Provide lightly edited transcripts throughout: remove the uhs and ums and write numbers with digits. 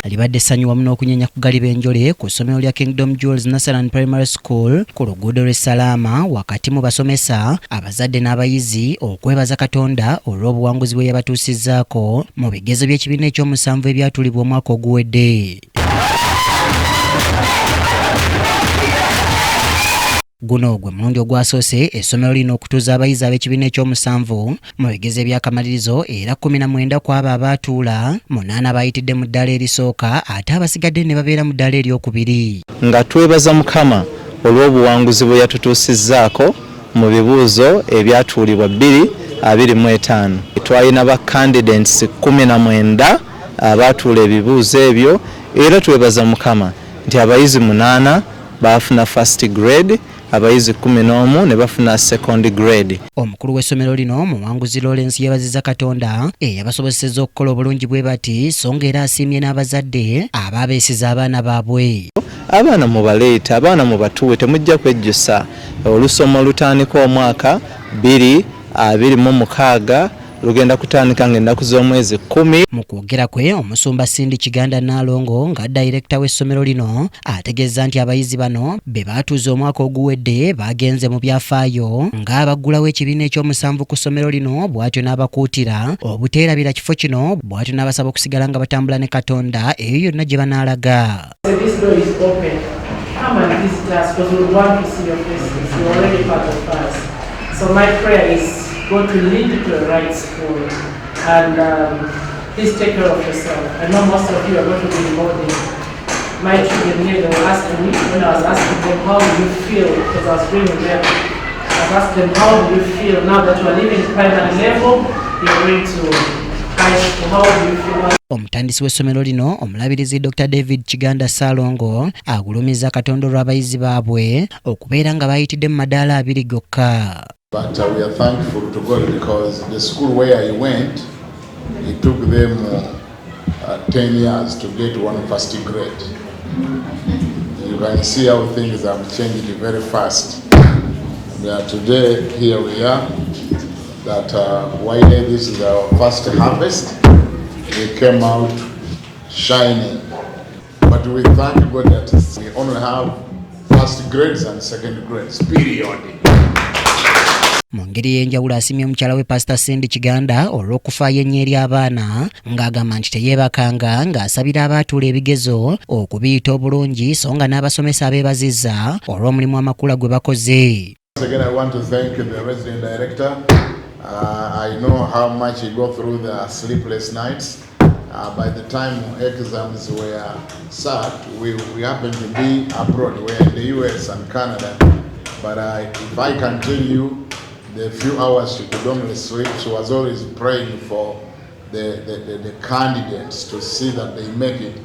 libadde essanyu wamu n'okunyenya ku gali b'enjole ku ssomero lya Kingdom Jewels Nursery and Primary School ku luguudo lw'e Salaama wakati mu basomesa abazadde n'abayizi okwebaza Katonda olw'obuwanguzi bwe yabatuusizzaako mu bigezo by'ekibiina eky'omusanvu ebyatulibwa omwaka oguwedde. Guno gwe mulundi ogwasoose essomero lino okutuuza abayizi ab'ekibiina eky'omusanvu mu bigezo eby'akamalirizo era 19 ku abo abaatuula 8 bayitidde mu ddaala erisooka ate abasigadde ne babeera mu ddaala eryokubiri. Nga twebaza Mukama olw'obuwanguzi bwe yatutuusizzaako mu bibuuzo ebyatuulibwa 2025. Twalina ba candidates 19 abaatuula ebibuuzo ebyo era twebaza Mukama nti abayizi 8 baafuna first grade, abayizi 11 ne bafuna second grade. Omukulu w'essomero lino Muwanguzi Lawrence yeebazizza Katonda eyabasobozesezza okukola obulungi bwe bati so ng'era asiimye n'abazadde abaabeesiza abaana baabwe. Abaana mubaleeta, abaana mubatuwe, temujja kwejjusa. Olusoma olutandika omwaka 2026 lugenda kutandika ng'ennaku z'omwezi 10. Mu kwogera kwe omusumba Cindy Kiganda Nalongo nga director w'essomero lino ategeeza nti abayizi bano be baatuuza omwaka oguwedde bagenze mu byafaayo ng'abaggulawo ekibiina eky'omusanvu ku ssomero lino bw'atyo n'abakuutira obuteerabira kifo kino bw'atyo n'abasaba okusigala nga batambula ne Katonda eyo yonna gye banaalaga. Go to lead you to the right school and please take care of yourself. I know most of you are going to be boarding. My children here, they were asking me when I was asking them how do you feel, because I was bringing them. I was asking them how do you feel now that you are leaving primary level, you're going to high school, how do you feel? Omutandisi w'essomero lino omulabirizi Dr. David Kiganda Salongo agulumiza Katonda olw'abayizi baabwe okubeera nga bayitidde mu madaala 2 gokka. But we are thankful to God because the school where he went, it took them 10 years to get one first grade. You can see how things have changed very fast. Today, here we are, that while this is our first harvest, we came out shining. But we thank God that we only have first grades and second grades, period. Mu ngeri y'enjawulo asiimye omukyala we Pastor Cindy Kiganda olw'okufaayo ennyo eri abaana ng'agamba nti teyeebakanga ng'asabira abaatuula ebigezo okubiyita obulungi so nga n'abasomesa abeebazizza olw'omulimu amakula gwe bakoze. Again, I want to thank the resident director. I know how much he go through the sleepless nights. By the time exams were sat, we happened to be abroad. We're in the US and Canada. But if I can tell you, the few hours she could only sleep, she was always praying for the candidates to see that they make it.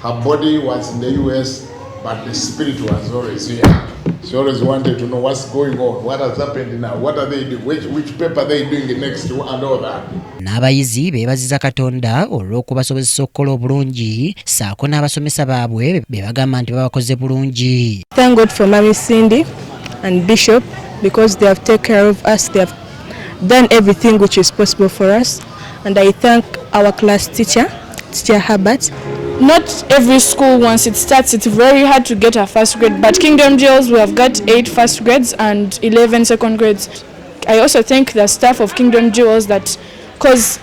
Her body was in the US, but the spirit was always here. She always wanted to know what's going on, what has happened now, what are they doing, which paper are they doing next to, and all that. N'abayizi beebazizza Katonda olw'okubasobozesa okukola obulungi ssaako n'abasomesa baabwe be bagamba nti babakoze bulungi. Thank God for Mami Cindy and Bishop because they have taken care of us. They have done everything which is possible for us. And I thank our class teacher, Teacher Herbert. Not every school, once it starts, it's very hard to get a first grade. But Kingdom Jewels, we have got 8 first grades and 11 second grades. I also thank the staff of Kingdom Jewels that, because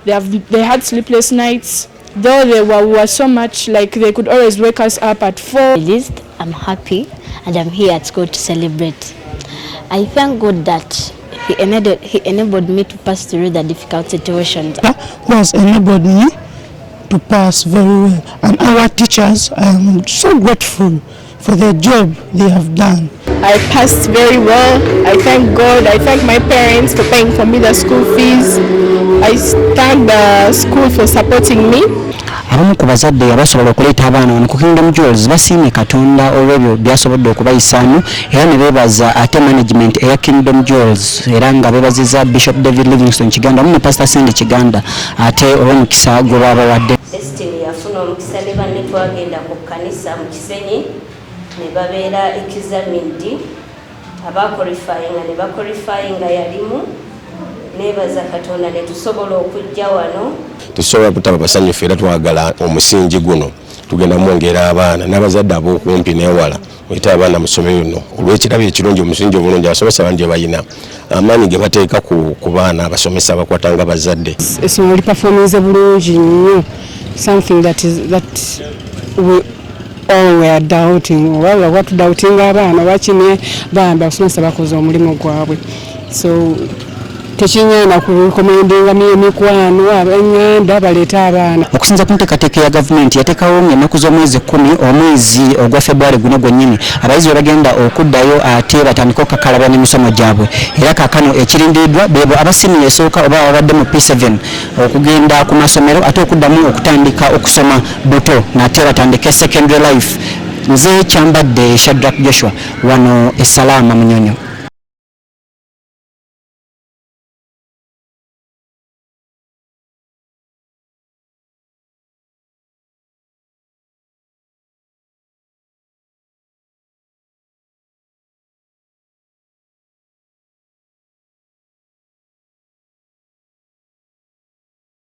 they had sleepless nights, though they were so much, like they could always wake us up at 4. At least I'm happy and I'm here at school to celebrate. I thank God that He enabled me to pass through the difficult situations. Who has enabled me to pass very well. And our teachers, I am so grateful for the job they have done. I passed very well. I thank God. I thank my parents for paying for me the school fees. I thank the school for supporting me. Abamu ku bazadde abasobola okuleeta abaana wano ku Kingdom Jewels basiimye Katonda olw'ebyo byasobodde okubayisaamu era ne beebaza ate management eya Kingdom Jewels era nga beebazizza Bishop David Livingstone Kiganda wamu ne Pastor Cindy Kiganda ate olw'omukisa gwe baabawadde. Estini yafuna omukisa ne banne twagenda ku kkanisa mu Kisenyi ne babeera examined abaqualifyinga ne baqualifyinga yalimu nebaza Katonda ne tusobola okujja wano. Tusobola kutaba basanyufu era twagala omusingi guno tugenda mwongera abaana n'abazadde ab'okumpi n'ewala oyita abaana mu ssomero lino olw'ekirabo ekirungi omusingi obulungi abasomesa bangi gye balina amaanyi ge bateeka ku baana abasomesa abakwatanga bazadde. Essomero lipafominze bulungi nnyo, something that we all were doubting. Oba batudoutinga abaana bakimye bambi abasomesa bakoze omulimu gwabwe, so tekinyana kurekomendinga mikwano ab'enganda baleeta abaana. Okusinza ku nteekateeka ya gavumenti yateekawo ng'ennaku z'omwezi 10 omwezi ogwa February guno gwennyini abayizi bagenda okuddayo ate batandika okukakalaba n'emisomo gyabwe, era kaakano ekirindiddwa beebo abasiniya esooka oba babadde mu P7 okugenda ku masomero ate okuddamu okutandika okusoma buto nate batandika secondary life. Nze Kyambadde Shadrack Joshua wano e Salaama Munyonyo.